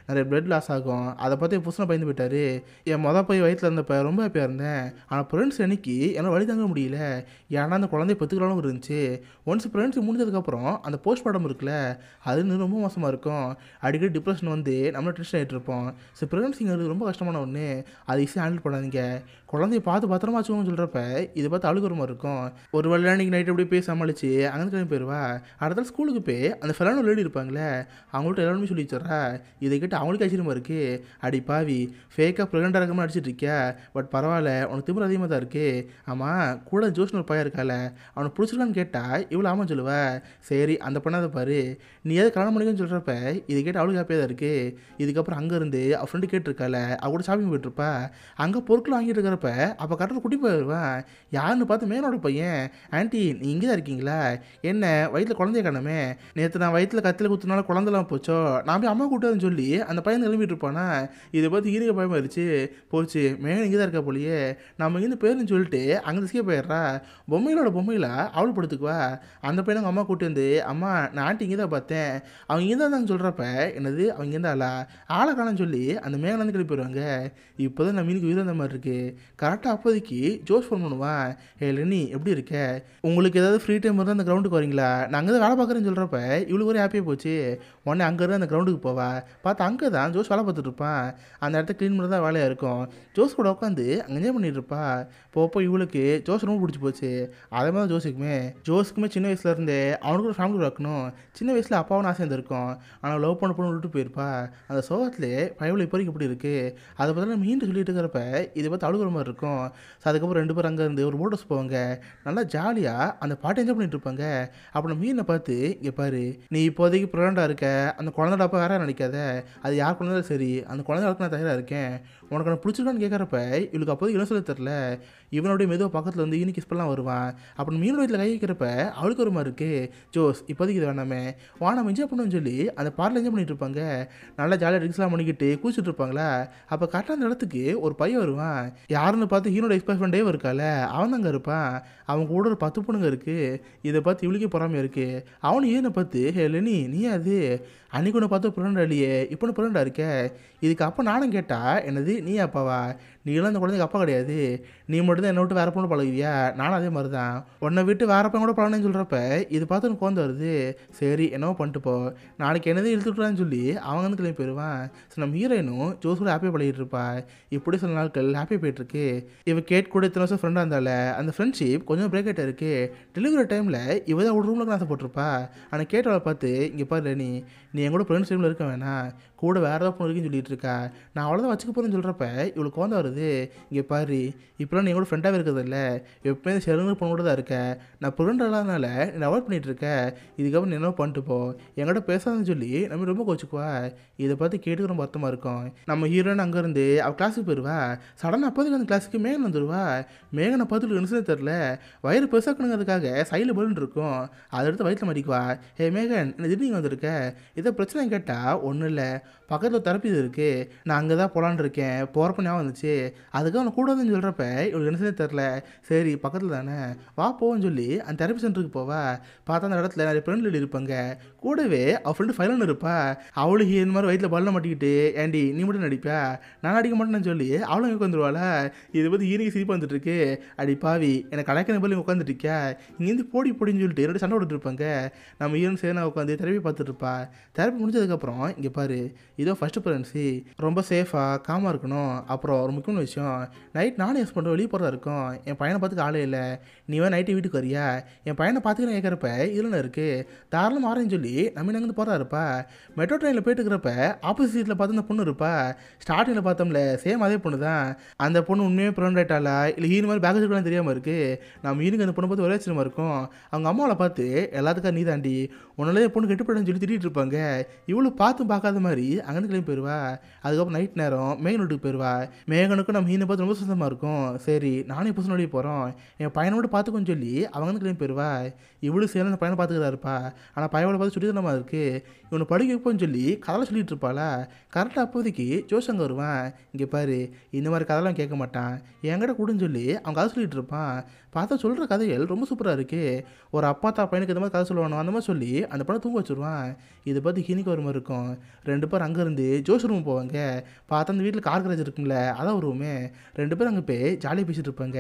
நிறைய பிளட் லாஸ் ஆகும். அதை பார்த்து என் புருஷனை பயந்து போயிட்டார். என் போய் வயிற்றில் இருந்தப்போ ரொம்ப ஹாப்பியாக இருந்தேன். ஆனால் ப்ரெக்னன்சி அன்னைக்கு என்னால் வலி தாங்க முடியல, ஏன்னா அந்த குழந்தைய பெற்றுக்கலாலும் இருந்துச்சு. ஒன்ஸ் ப்ரெக்னன்சி முடிஞ்சதுக்கப்புறம் அந்த போஸ்ட்மார்ட்டம் இருக்குல்ல, அது இன்னும் ரொம்ப மோசமாக இருக்கும். அடிக்கடி டிப்ரெஷன் வந்து நம்மளை டென்ஷன் ஆகிட்டு இருப்போம். ஸோ ப்ரெக்னன்சிங்கிறது ரொம்ப கஷ்டமான ஒன்று, அதை ஈஸியாக ஹேண்டில் பண்ணாதீங்க. குழந்தைய பார்த்து பத்திரமா வச்சுக்கோன்னு சொல்கிறப்ப இதை பார்த்து அழுகுற மாதிரி இருக்கும். ஒரு வேளை அன்றைக்கி நைட்டு அப்படியே போய் சமாளித்து அங்கேருந்து கிளம்பி போயிடுவா. அடுத்த ஸ்கூலுக்கு போய் அந்த ஃபெலானோ லேடி இருப்பாங்களே, அவங்கள்ட்ட எல்லாருமே சொல்லி வச்சிட்றா. இதை கேட்டு அவங்களுக்கு ஆச்சரியமாக இருக்குது. அடி பாவி, ஃபேக்காக ப்ரெக்னெண்ட்டாக இருக்காமல் அடிச்சிட்டு இருக்கியா, பட் பரவாயில்ல உனக்கு திமிரு அதிகமாக தான் இருக்குது. ஆமாம் கூட ஜோஷ்னு ஒரு பையன் இருக்கால, அவனை பிடிச்சிருக்கான்னு கேட்டால் இவ்வளோ ஆமாம் சொல்லுவா. பண்ணுவ. சரி அந்த பொண்ணாத பாரு, நீ எது கல்யாணம் பண்ணிக்கன்னு சொல்கிறப்ப இது கேட்டு அவளுக்கு ஹாப்பியாக தான் இருக்குது. இதுக்கப்புறம் அங்கேருந்து அவள் ஃப்ரெண்டு கேட்டிருக்கால, அவள் கூட ஷாப்பிங் போயிட்டுருப்பா. அங்கே பொருட்கள் வாங்கிட்டு இருக்கிறப்ப அப்போ கரெக்டாக குட்டி போயிடுவேன். யாருன்னு பார்த்து மேனோட பையன். ஆண்டி நீ இங்கே தான் இருக்கீங்களா? என்ன வயிற்றில் குழந்தைய காணமே, நேற்று நான் வயிற்றில் கத்தியில் குத்துனால குழந்தைலாம் போச்சோ, நான் போய் அம்மா கூட்டாதுன்னு சொல்லி அந்த பையன் எழுப்பிட்டு இருப்பானா. இதை பார்த்து ஈரிக்க பயமாயிருச்சு. போச்சு மேன் இங்கே தான் இருக்கா போலியே, நம்ம இங்கேருந்து போயிருன்னு சொல்லிட்டு அங்கே திசையே போயிடுறா. பொம்மையில அவள் படுத்துக்குவா. அந்த பையனை அவங்க அம்மா கூட்டி வந்து, அம்மா நான் ஆண்டி இங்கே தான் பார்த்தேன், அவங்க இங்கே தான் சொல்கிறப்ப என்னது அவங்க இங்கே தான் ஆளை காணன்னு சொல்லி அந்த மேகன் வந்து கிளப்பி போயிடுவாங்க. இப்போ தான் நம்ம மீனுக்கு உயிர் வந்த மாதிரி இருக்குது. கரெக்டாக அப்போதைக்கு ஜோஸ் ஃபோன் பண்ணுவான். ஏ லெனி எப்படி இருக்க, உங்களுக்கு ஏதாவது ஃப்ரீ டைம் இருந்தால் அந்த கிரவுண்டுக்கு வரீங்களா, நான் அங்கே தான் வேலை பார்க்குறேன்னு சொல்கிறப்ப இவளுக்கு ஒரு ஹாப்பியாக போச்சு. உடனே அங்கே இருந்து அந்த கிரவுண்டுக்கு போவா. பார்த்தா அங்கே தான் ஜோஸ் வேலை பார்த்துட்டு இருப்பான். அந்த இடத்த க்ளீன் பண்ணி தான் வேலையாக இருக்கும். ஜோஸ் கூட உட்காந்து அங்கே என்ஜாய் பண்ணிட்டு இருப்பா. போப்போ இவளுக்கு ஜோஸ் ரொம்ப பிடிச்சி போச்சு. அதே மாதிரி தான் ஜோஸுக்குமே சின்ன வயசுலேருந்தே அவனுக்கு ஒரு ஃபேமிலி வைக்கணும். சின்ன வயசில் அப்பாவும் ஆசை இருந்திருக்கும். ஆனால் லவ் பண்ண பொண்ணு விட்டுட்டு போயிருப்பா. அந்த சோகத்திலே பயவில் இப்போ வரைக்கும் எப்படி இருக்குது, அதை பற்றி நம்ம மீண்டும் சொல்லிட்டு இருக்கிறப்ப இதை பார்த்து அழுகுற மாதிரி இருக்கும். ஸோ அதுக்கப்புறம் 2 பேரும் அங்கே இருந்து ஒரு போட் ஹவுஸ் போவாங்க. நல்லா ஜாலியாக அந்த பாட்டை என்ஜாய் பண்ணிட்டு இருப்பாங்க. அப்புறம் மீனை பார்த்து, இங்கே பாரு நீ இப்போதைக்கு ப்ரெக்னெண்ட்டாக இருக்க, அந்த குழந்தைட அப்பா வேற நினைக்காத, அது யார் குழந்தை சரி, அந்த குழந்தை வளர்க்க நான் தயாராக இருக்கேன், உனக்கு நான் பிடிச்சிருக்கான்னு கேட்குறப்ப இவளுக்கு அப்போதைக்கு என்ன சொல்ல தெரில. இவனுடைய மெதுவாக பக்கத்தில் வந்து ஈனி கிஸ்பெல்லாம் வருவான். அப்புறம் மீன் வயிற்றில் கை வைக்கிறப்ப அவளுக்கு ஒரு மாதிரி இருக்குது. ஜோஸ் இப்போதைக்கு இது வேணாமே, வானம் என்ஜாய் பண்ணுன்னு சொல்லி அந்த பாட்டில் என்ஜாய் பண்ணிட்டு இருப்பாங்க. நல்லா ஜாலியாக ட்ரிங்க்ஸ்லாம் பண்ணிக்கிட்டு குளிச்சுட்டு இருப்பாங்களா. அப்போ கரெக்டாக அந்த இடத்துக்கு ஒரு பையன் வருவான். யாருன்னு பார்த்து ஹீரோட எக்ஸ்பெக்ட் ஃப்ரெண்டே இருக்கால, அவன் தாங்க இருப்பான். அவங்க கூட ஒரு 10 பொண்ணுங்க இருக்குது. இதை பார்த்து இவளுக்கே பொறாமையாக இருக்குது. அவனு ஏனை பார்த்து, ஹே லெனி நீ அது அன்றைக்கி ஒன்று பார்த்து பிறண்டா இல்லையே, இப்போ ஒன்று பிறண்டா இருக்க. இதுக்கு அப்போ நானும் கேட்டா என்னது நீ அப்பாவா, நீலாம் அந்த குழந்தைக்கு அப்பா கிடையாது, நீ மட்டும் தான் என்னை விட்டு வேறு பொண்ணு பழகுவியா, நானும் அதே மாதிரி தான் உன்னை விட்டு வேறு பையன் கூட பழகணும்னு சொல்கிறப்ப இது பார்த்து எனக்கு குழந்தை வருது. சரி என்னவோ பண்ணிட்டு போ, நாளைக்கு என்னதே இழுத்துட்டுறான்னு சொல்லி அவங்க வந்து கிளம்பி போயிடுவான். ஸோ நம்ம ஹீரோயினும் ஜோஸ் கூட ஹாப்பியாக பழகிட்டு இருப்பா. இப்படி சில நாட்கள் ஹாப்பியாக போயிட்டுருக்கு. இவ கேட் கூட இத்தனை வருஷம் ஃப்ரெண்டாக இருந்தால அந்த ஃப்ரெண்ட்ஷிப் கொஞ்சம் பிரேக் ஆகிட்டே இருக்குது. டெலிவரி டைமில் இவ தான் ஒரு ரூமில் ஆசைப்பட்டிருப்பா. ஆனால் கேட்டவளை பார்த்து, இங்கே பாரு நீ என் கூட ஃப்ரெண்ட்ஸ் டைமில் இருக்க வேணாம், கூட வேறு ஏதாவது பொண்ணு இருக்குன்னு சொல்லிட்டு இருக்கா, நான் அவ்வளோதான் வச்சுக்க போகிறேன்னு சொல்கிறப்ப இவளுக்கு குழந்தை வருது. இங்கே பாரு இப்போலாம் நீ கூட ஃப்ரெண்டாகவே இருக்கிறது இல்லை, எப்போயுமே செருங்க பொண்ணு கூட தான் இருக்க, நான் ஃப்ரெண்ட் இல்லாதனால நீ அவாய்ட் பண்ணிகிட்டு இருக்க, இதுக்கப்புறம் நீ என்ன பண்ணிட்டு போ, என்கிட்ட பேசாதுன்னு சொல்லி நம்ம ரொம்ப கோச்சுக்குவா. இதை பார்த்து கேட்டுக்க ரொம்ப அர்த்தமாக இருக்கும். நம்ம ஹீரோயின் அங்கேருந்து அவள் கிளாஸுக்கு போயிடுவா. சடனாக அப்போதுக்கு அந்த கிளாஸுக்கு மேகன் வந்துடுவா. மேகனை பார்த்துட்டு என்ன தெரில, வயிறு பெருசாக்கணுங்கிறதுக்காக சைடில் பலன் இருக்கும், அதை எடுத்து வயிற்றில் மாட்டிக்குவா. ஹே மேகன் என்ன திடீர்னு வந்திருக்க, இதை பிரச்சனை கேட்டால் ஒன்றும் இல்லை, பக்கத்தில் தெரப்பி இது இருக்குது, நான் அங்கே தான் போகலான்னு இருக்கேன், போகிறப்ப ஞாபகம் வந்துச்சு, அதுக்காக அவனை கூடாதுன்னு சொல்கிறப்ப இவளுக்கு என்ன தெரில, சரி பக்கத்தில் தானே வா போவோன்னு சொல்லி அந்த தெரப்பி சென்டருக்கு போவா. பார்த்தா அந்த இடத்துல நிறைய ஃப்ரெண்ட் லேடி இருப்பாங்க. கூடவே அவள் ஃப்ரெண்டு ஃபைலன் இருப்பா. அவளுக்கு இந்த மாதிரி வயிற்றில் பல்ல மாட்டிக்கிட்டு, ஏண்டி நீ மட்டும் நடிப்பா, நான் நடிக்க மாட்டேன்னு சொல்லி அவளும் இங்கே உட்காந்துருவாளா. இதை பற்றி ஈரிக்கு சிரிப்பு வந்துட்டுருக்கு. அடி பாவி எனக்கு கலைக்கிற போல இங்கே உட்காந்துருக்கியா, இங்கேருந்து போடின்னு சொல்லிட்டு ரெண்டு சண்டை விட்டுட்டு இருப்பாங்க. நம்ம ஈரன் சேனா உட்காந்து தெரப்பி பார்த்துட்டு இருப்பா. தெரப்பி முடிஞ்சதுக்கப்புறம், இங்கே பாரு இதோ ஃபஸ்ட்டு ப்ரெக்னன்சி, ரொம்ப சேஃபாக காமாக இருக்கணும். அப்புறம் ஒரு முக்கியமான விஷயம், நைட் நானும் யூஸ் பண்ணுற வெளியே போகிறதா இருக்கும், என் பையனை பார்த்துக்க ஆளே இல்லை, நீ வேணா நைட்டு வீட்டுக்கு வரியா, என் பையனை பார்த்துக்கிறேன் கேட்குறப்ப இதில் இருக்குது தாராளம் மாறேன்னு சொல்லி நம்ம இங்கே போகிறா இருப்பா. மெட்ரோ ட்ரெயினில் போயிட்டு இருக்கிறப்ப ஆப்போசிட் சீட்டில் பார்த்து அந்த பொண்ணு இருப்பா. ஸ்டார்டிங்கில் பார்த்தோம்ல சேம் அதே பொண்ணு தான். அந்த பொண்ணு உண்மையாக ப்ரெக்னென்ட் ஆகிட்டாளா இல்லை ஹீரோ மாதிரி பேக்கேஜ் கூட தெரியாமல் இருக்குது. நம்ம ஹீரோக்கு அந்த பொண்ணை பார்த்து ஒரே சிரமம் இருக்கும். அவங்க அம்மாவை பார்த்து எல்லாத்துக்கும் நீ தாண்டி உன்னாலே பொண்ணு கெட்டு போயிடுன்னு சொல்லி திட்டிகிட்டு இருப்பாங்க. இவ்வளோ பார்த்தும் பார்க்காத மாதிரி அங்கேருந்து கிளம்பி போயிடுவா. அதுக்கப்புறம் நைட் நேரம் மேகன் வீட்டுக்கு போயிடுவா. மேகனுக்கும் நம்ம ஹீனை பார்த்து ரொம்ப சுத்தமாக இருக்கும். சரி நானும் இப்போ சொன்னோடய போகிறோம், என் பையனோட பார்த்துக்கோன்னு சொல்லி அவங்க வந்து கிளம்பி போயிடுவா. இவ்வளோ சேர்ந்து அந்த பையனை பார்த்துக்கிறா இருப்பா. ஆனால் பையனோட பார்த்து சுட்டித்தனமாக இருக்குது. இவனை படிக்க வைப்போன்னு சொல்லி கதலை சொல்லிட்டு இருப்பாளா. கரெக்டாக அப்போதைக்கு ஜோஷ் அங்கே வருவான். இங்கே பாரு இந்த மாதிரி கதைலாம் கேட்க மாட்டான், என்கிட்ட கூடன்னு சொல்லி அவன் கதை சொல்லிட்டு இருப்பான். பார்த்தா சொல்கிற கதைகள் ரொம்ப சூப்பராக இருக்குது. ஒரு அப்பா தான் பையனுக்கு இந்த மாதிரி கதை சொல்லுவானோ அந்த மாதிரி சொல்லி அந்த படம் தூங்க வச்சுருவான். இதை பார்த்து ஹீனிக்கு ஒரு மாதிரி இருக்கும். 2 பேர் அங்கேருந்து ஜோஷ் ரூம் போவாங்க. பார்த்தா அந்த வீட்டில் கார் கராஜ் இருக்கும்ல அதான் ஒரு ரூமு. 2 பேர் அங்கே போய் ஜாலியாக பேசிகிட்டு இருப்பாங்க.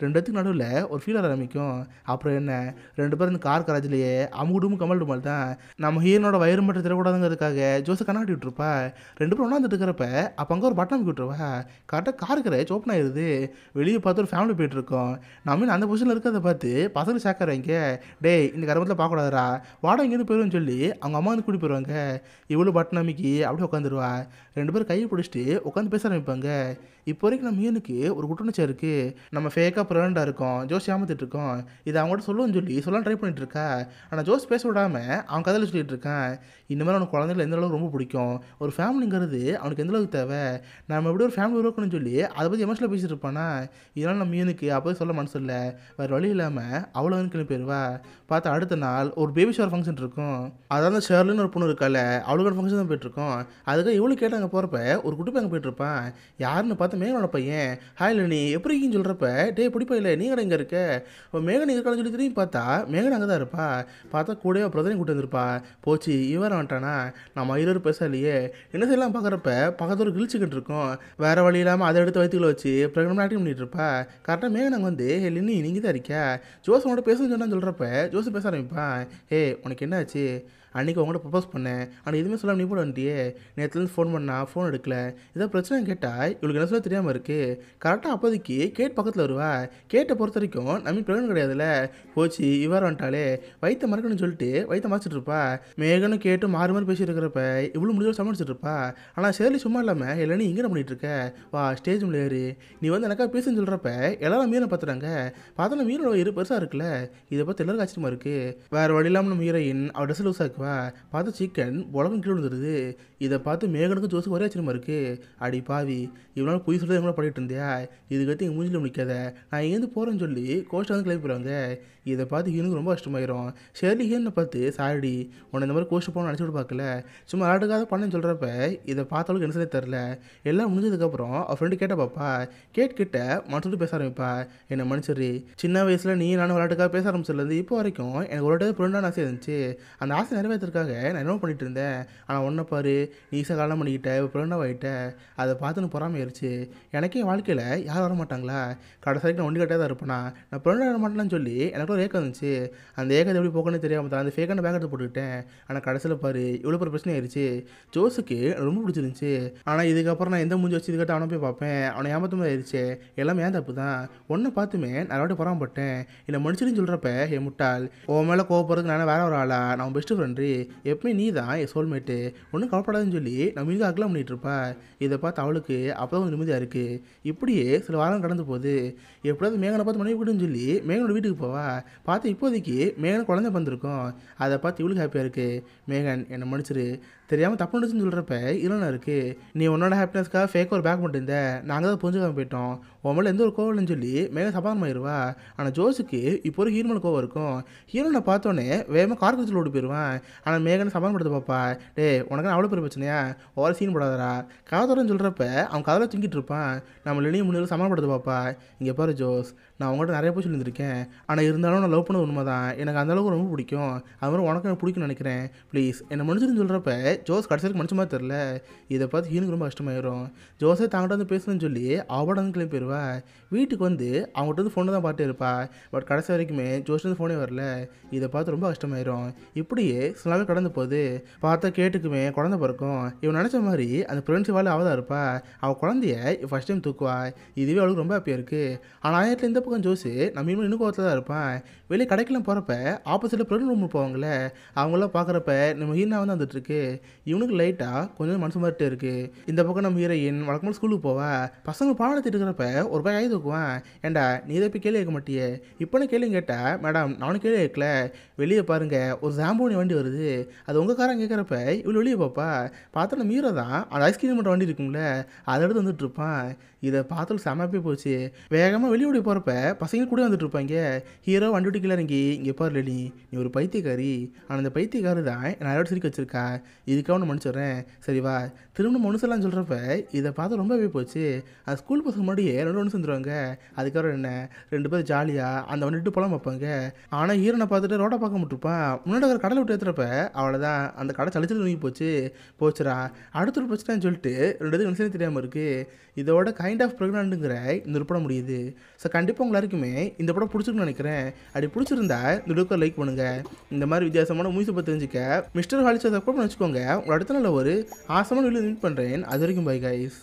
2 இடத்துக்கு நடுவில் ஒரு ஃபீல் ஆரம்பிக்கும். அப்புறம் என்ன 2 பேர் இந்த கார் கராஜ்லேயே அமுகுடும் கமல் டுமால் தான். நம்ம ஹீரோனோட வயிறு மட்டும் தரக்கூடாதுங்கிறதுக்காக ஜோஸை கண்ணாடி விட்டுருப்பா. 2 பேரும் ஒன்றாந்துட்டு இருக்கிறப்ப அப்போ அங்கே ஒரு பட்டன் அமைக்க விட்டுருவா. கரெக்டாக கார் கராஜ் ஓப்பன் ஆயிடுது. வெளியே பார்த்து ஒரு ஃபேமிலி போயிட்டுருக்கோம். நம்ம அந்த பொசிஷனில் இருக்கிறத பார்த்து பசங்க சேர்க்குறாங்க. டேய் இந்த கருமத்தில் பார்க்கக்கூடாதுரா, வாடகை இங்கேருந்து போயிடும்னு சொல்லி அவங்க அம்மா வந்து கூட்டி போயிடுவாங்க. போயிடுவாங்க. இவ்வளோ பட்டன் அமைக்கி அப்படியே உட்காந்துருவா. 2 பேரும் கையை பிடிச்சிட்டு உட்காந்து பேச ஆரம்பிப்பாங்க. இப்போ வரைக்கும் நம்ம மீனுக்கு ஒரு குற்றச்சாட்டு இருக்குது. நம்ம ஃபேக்காக ப்ரெக்னெண்ட்டாக இருக்கோம், ஜோஸ் ஏமாத்திட்டு இருக்கோம், இதை அவங்கள்ட்ட சொல்லுன்னு சொல்லலாம் ட்ரை பண்ணிட்டு இருக்கா. ஆனால் ஜோஸ் பேச விடாமல் அவன் கதையில் சொல்லிட்டு இருக்கான். இந்த மாதிரி அவனுக்கு குழந்தைகள் எந்த அளவுக்கு ரொம்ப பிடிக்கும், ஒரு ஃபேமிலிங்கிறது அவனுக்கு எந்த அளவுக்கு தேவை, நம்ம எப்படி ஒரு ஃபேமிலி உருவாக்கணும்னு சொல்லி அதை பற்றி எமோஷனலாக பேசிட்டு இருப்பானா. இதனால் நம்ம மீனுக்கு அப்போது சொல்ல மனசு இல்லை. வேறு வழி இல்லாமல் அவ்வளோ வந்து கிளம்பிடுவா. பார்த்தா அடுத்த நாள் ஒரு பேபி ஷவர் ஃபங்க்ஷன் இருக்கும். அதாவது ஷேர்லின்னு ஒரு பொண்ணு இருக்கால, அவளுக்கு ஃபங்க்ஷன் தான் போயிட்டுருக்கோம். அதுக்காக இவ்வளோ கேட்டு அங்கே போகிறப்ப ஒரு குட்டி பையன் போயிட்டு இருப்பான். யாருன்னு பார்த்து மேகனோட பையன். ஹாய் நீ எப்படி இருக்கீன்னு சொல்கிறப்ப, டே பிடிப்பா இல்லை நீங்கள் எங்கே இருக்க, இப்போ மேகன் இருக்கான்னு சொல்லி திரும்பி பார்த்தா மேகன் அங்கே தான் இருப்பா. பார்த்தா கூடவே பிரதனையும் கூட்டு வந்துருப்பா. போச்சு இவர வந்துட்டானா, நம்ம ஐயர் பேச இல்லையே என்ன செய்யலாம் பார்க்குறப்ப பக்கத்து ஒரு கிழிச்சிக்கிட்டு இருக்கும். வேறு வழி இல்லாமல் அதை எடுத்து வயிற்றுல வச்சு ப்ரெக்னெண்ட் ஆக்டிவ் பண்ணிட்டு இருப்பா. கரெக்டாக மேகன் அங்கே வந்து லின்னி நீங்கள் தான் இருக்கியா, ஜோஸ் உங்கள்கிட்ட பேசணும்னு சொன்னான்னு சொல்கிறப்ப ஜோஸ் பேச ஆரம்பிப்பான். உனக்கு என்ன ஆச்சு, அன்றைக்கி உங்கள்கிட்ட ப்ரப்போஸ் பண்ணேன், ஆனால் எதுவுமே சொல்லாமல் நீ கூட வந்துட்டியே, நேற்றுலேருந்து ஃபோன் பண்ணால் ஃபோன் எடுக்கல, ஏதாவது பிரச்சனை கேட்டால் இவளுக்கு என்ன சொல்ல தெரியாமல் இருக்குது. கரெக்டாக அப்போதைக்கு கேட் பக்கத்தில் வருவா. கேட்டை பொறுத்த வரைக்கும் நம்ம ப்ரெக்னென்ட் கிடையாதுல்ல, போச்சு இவ்வாறு வந்துட்டாலே வயிற்ற மறக்கணும்னு சொல்லிட்டு வயிற்ற மறைச்சிட்டு இருப்பா. மேகனும் கேட்டு மாறி மாறி பேசிட்டு இருக்கிறப்ப இவ்வளோ முடிஞ்ச சமாளிச்சுட்டு இருப்பா. ஆனால் ஷேர்லி சும்மா இல்லாமல் இல்லை நீ இங்கே பண்ணிட்டு இருக்க, வா ஸ்டேஜ் ஏறு, நீ வந்து எனக்கா பேசுன்னு சொல்கிறப்ப எல்லாரும் மீனை பார்த்துட்டாங்க. பார்த்தா மீனோட இரு பெருசாக இருக்குல்ல, இதை பார்த்து எல்லாருக்கும் ஆச்சரியமா இருக்குது. வேறு வழி இல்லாமல் நம்ம ஹீரோயின் அவள் ட்ரெஸ் லூஸ் ஆக்குவா. பார்த்து சிக்கன் உலகம் கீழே வந்துடுது. இதை பார்த்து மேகனுக்கு ஜோஸுக்கு ஒரே ஆச்சரியமா இருக்குது. அடி பாவி, இவ்வளோ பொய் சொல்லி எவ்வளோ பண்ணிட்டு இருந்தியா, இதுக்கடுத்து எங்கள் மூஞ்சில் முடிக்காத, நான் எங்கேருந்து போகிறேன்னு சொல்லி கோஸ்ட்டை வந்து கிளம்பி போகிறாங்க. இதை பார்த்து ஹீனுக்கு ரொம்ப கஷ்டமாயிரும். ஷேர்லி ஹீனை பார்த்து சாரி உன்னை இந்த மாதிரி கோஸ்ட்டு போகணும்னு நினச்சி விட பார்க்கல, சும்மா ஆட்டுக்காக பண்ணேன்னு சொல்கிறப்ப இதை பார்த்தாலும் என்ன சொல்லி தெரில. எல்லாம் முடிஞ்சதுக்கப்புறம் அவள் ஃப்ரெண்டு கேட்ட பாப்பா. கிட்ட மனசு பேச ஆரம்பிப்பா. என்னை மனுஷரி, சின்ன வயசில் நீ நானும் விளையாட்டுக்காக பேச ஆரம்பிச்சிடலேருந்து இப்போ வரைக்கும் எனக்கு ஒரு டைம் ஃப்ரெண்டான ஆசை இருந்துச்சு. அந்த ஆசை நிறைவேற்றுறதுக்காக நான் என்ன பண்ணிட்டு இருந்தேன். ஆனால் ஒன்றை பாரு, நீ ஈஸியாக காலம் பண்ணிக்கிட்ட, இப்போ ஃப்ரெண்டாக ஆகிட்ட. அதை பார்த்து எனக்கு பொறாமையாயிருச்சு. எனக்கே வாழ்க்கையில் யாரும் வர மாட்டாங்களா, கடைசி வரைக்கும் நான் ஒண்டி கட்டே தான் இருப்பேனா, நான் ஃப்ரெண்டாக வர மாட்டேன்னு சொல்லி எனக்கு ஒரு ஏக்கம் இருந்துச்சு. அந்த ஏக்கத்தை எப்படி போக்கணும்னு தெரியாமல் தான் அந்த ஃபேக்கான பேக் எடுத்து போட்டுக்கிட்டேன். ஆனால் கடைசியில் பாரு இவ்வளோ ஒரு பிரச்சனை ஆயிடுச்சு. ஜோஸுக்கு ரொம்ப பிடிச்சிருந்துச்சு. ஆனால் இதுக்கப்புறம் நான் எந்த மூஞ்சி வச்சு இதுக்கிட்ட அவனை போய் பார்ப்பேன், அவனை ஏமாத்த மாதிரி ஆயிடுச்சு. எல்லாமே ஏன் தப்பு தான், ஒன்றை பார்த்துமே நான் வாட்டி பொறாமப்பட்டேன். என்னை மனுஷன்னு சொல்கிறப்ப முட்டாள், உன் மேலே கோவப்படுறதுக்கு நான் வேற ஒரு ஆளா, நான் பெஸ்ட் ஃப்ரெண்டு, எப்பவுமே நீ தான் என் சோல்மேட்டு, ஒன்றும் கவலைப்படாதுன்னு சொல்லி நம்ம மீது அகலாம் பண்ணிட்டு இருப்பா. இதை பார்த்து அவளுக்கு அப்போ தான் கொஞ்சம் நிம்மதியாக இருக்குது. இப்படியே சில வாரம் கடந்து போகுது. எப்படியாவது மேகனை பார்த்து மனைவி கூட்டுன்னு சொல்லி மேகனோட வீட்டுக்கு போவா. பார்த்து இப்போதைக்கு மேகன் குழந்தை வந்திருக்கோம். அதை பார்த்து இவளுக்கு ஹாப்பியாக இருக்குது. மேகன் என்னை மன்னிச்சிரு, தெரியாமல் தப்பு நடந்துச்சுன்னு சொல்கிறப்ப இல்லைனா இருக்குது. நீ உன்னோட ஹாப்பினஸ்க்காக ஃபேக்காக ஒரு பேக் பண்ணிட்டு இருந்த, நாங்கள் தான் புரிஞ்சுக்காம போயிட்டோம், உன் மேலே எந்த ஒரு கோவில்னு சொல்லி மேகன் சபாதமாயிருவா. ஆனால் ஜோஸுக்கு இப்போ ஒரு ஹீரோனுக்கு கோவம் இருக்கும். ஹீரோனை பார்த்தோன்னே வேகமாக கார் கட்சியில் ஓடி போயிடுவான். ஆனால் மேகனை சபாதப்படுத்த பாப்பா. டே உனக்கு அவ்வளோ பெரிய பிரச்சனையா, ஓர சீன் போடாதரா, காதோரன்னு சொல்கிறப்ப அவன் கதலை தூங்கிட்டு இருப்பான். நம்ம இல்லையும் முன்னாடி சமாளப்படுத்த பாப்பா. இங்கே பாரு ஜோஸ், நான் உங்கள்கிட்ட நிறைய போய் சொல்லியிருந்திருக்கேன், ஆனால் இருந்தாலும் நான் லவ் பண்ண உண்மை தான், எனக்கு அந்தளவுக்கு ரொம்ப பிடிக்கும், அது மாதிரி உனக்கு எனக்கு பிடிக்கும்னு நினைக்கிறேன், ப்ளீஸ் என்னை மனுஷன்னு சொல்கிறப்ப ஜோஸ் கடைசிக்கு மனுஷ மாதிரி தெரில. இதை பார்த்து ஹீனுக்கு ரொம்ப கஷ்டமாயிரும். ஜோஸே தாங்கிட்ட வந்து பேசணும்னு சொல்லி அவட வந்து கிளம்பி போயிடுவா. வீட்டுக்கு வந்து அவங்ககிட்ட வந்து ஃபோனை தான் பார்த்துட்டு இருப்பா. பட் கடைசி வரைக்குமே ஜோஸ்லேருந்து ஃபோனே வரல. இதை பார்த்து ரொம்ப கஷ்டமாயிரும். இப்படியே சில நாள் கடந்து போகுது. பார்த்தா கேட்டுக்குமே குழந்தை பிறக்கும். இவன் நினச்ச மாதிரி அந்த ப்ரெக்னன்சி வாழ அவள் தான் இருப்பா. அவள் குழந்தைய ஃபஸ்ட் டைம் தூக்குவா. இதுவே அவளுக்கு ரொம்ப ஹாப்பியாக இருக்குது. ஆனால் ஆயிரத்தில் இந்த பக்கம் ஜோஸு நம்ம இன்னும் கோவத்தில் தான் இருப்பான். வெளியே கடைக்கெல்லாம் போகிறப்ப ஆப்போசிட்டில் ப்ரெக்னன்ட் ரூம் போவாங்களே, அவங்களாம் பார்க்குறப்ப நம்ம ஹீனா வந்து வந்துட்டுருக்கு. இவனுக்கு லைட்டாக கொஞ்சம் மனசு மாறிட்டே இருக்குது. இந்த பக்கம் நம்ம ஹீரோயின் வழக்கமாக ஸ்கூலுக்கு போவா. பசங்க பாடத்தை இருக்கிறப்ப ஒரு பையன் கை தூக்குவான். ஏண்டா நீ இதை போய் கேள்வி கேட்க மாட்டியே, இப்போ கேள்வி கேட்டால் மேடம் நானும் கேள்வி கேட்கல, வெளியே பாருங்கள் ஒரு ஜாம்போனி வண்டி வருது, அது உங்கள் காரன் கேட்குறப்ப இவ்வளோ வெளியே பார்ப்பா. பார்த்தா நம்ம ஹீரோ தான் அந்த ஐஸ்கிரீம் மட்டும் வண்டி இருக்கும்ல, அதை எடுத்து வந்துட்டு இருப்பான். இதை பார்த்தாலும் செமப்பே போச்சு. வேகமாக வெளியே ஓடி போகிறப்ப பசங்க கூட வந்துட்டு இருப்பாங்க. ஹீரோ வண்டி விட்டு கீழே இறங்கி இங்கே பாரு லெனி, நீ ஒரு பைத்தியக்காரி, ஆனால் அந்த பைத்தியக்காரி தான் நான் சிரிக்க வச்சிருக்கா, இதுக்காக ஒன்று மன்னிச்சிடுறேன் சரிவா, திரும்ப மனுஷெல்லாம் சொல்கிறப்ப இதை பார்த்து ரொம்பவே போச்சு. அந்த ஸ்கூல் பசங்க முன்னாடியே ரெண்டு ஒன்று செஞ்சுருவாங்க. அதுக்கப்புறம் என்ன, ரெண்டு பேரும் ஜாலியாக அந்த வண்டிட்டு போலாம் வைப்பாங்க. ஆனால் ஹீரோனை பார்த்துட்டு ரோட்டை பார்க்க முட்டிருப்பான். முன்னாடி ஒரு கடலை விட்டு ஏற்றுறப்ப அவ்வளோதான், அந்த கடை சளிச்சல் தூங்கி போச்சுரா. அடுத்த ஒரு பிரச்சனைன்னு சொல்லிட்டு ரெண்டு பேரும் மனுஷனே தெரியாமல் இருக்குது. இதோட கைண்ட் ஆஃப் ப்ரெக்னன்ட்டுங்கிற இந்த படம் முடியுது. ஸோ கண்டிப்பாக உங்க எல்லாருக்குமே இந்த படம் பிடிச்சிருக்குன்னு நினைக்கிறேன். அப்படி பிடிச்சிருந்தா இந்த வீடியோக்கு லைக் பண்ணுங்கள். இந்த மாதிரி வித்தியாசமான மூவிஸை பற்றி தெரிஞ்சுக்க மிஸ்டர் ஹாலிஸை சப்ஸ்கிரைப் பண்ணி வச்சுக்கோங்க. உங்கள் அடுத்த நாள் ஒரு ஆசமான வீடியோ மீட் பண்ணுறேன். அது வரைக்கும் பை கைஸ்.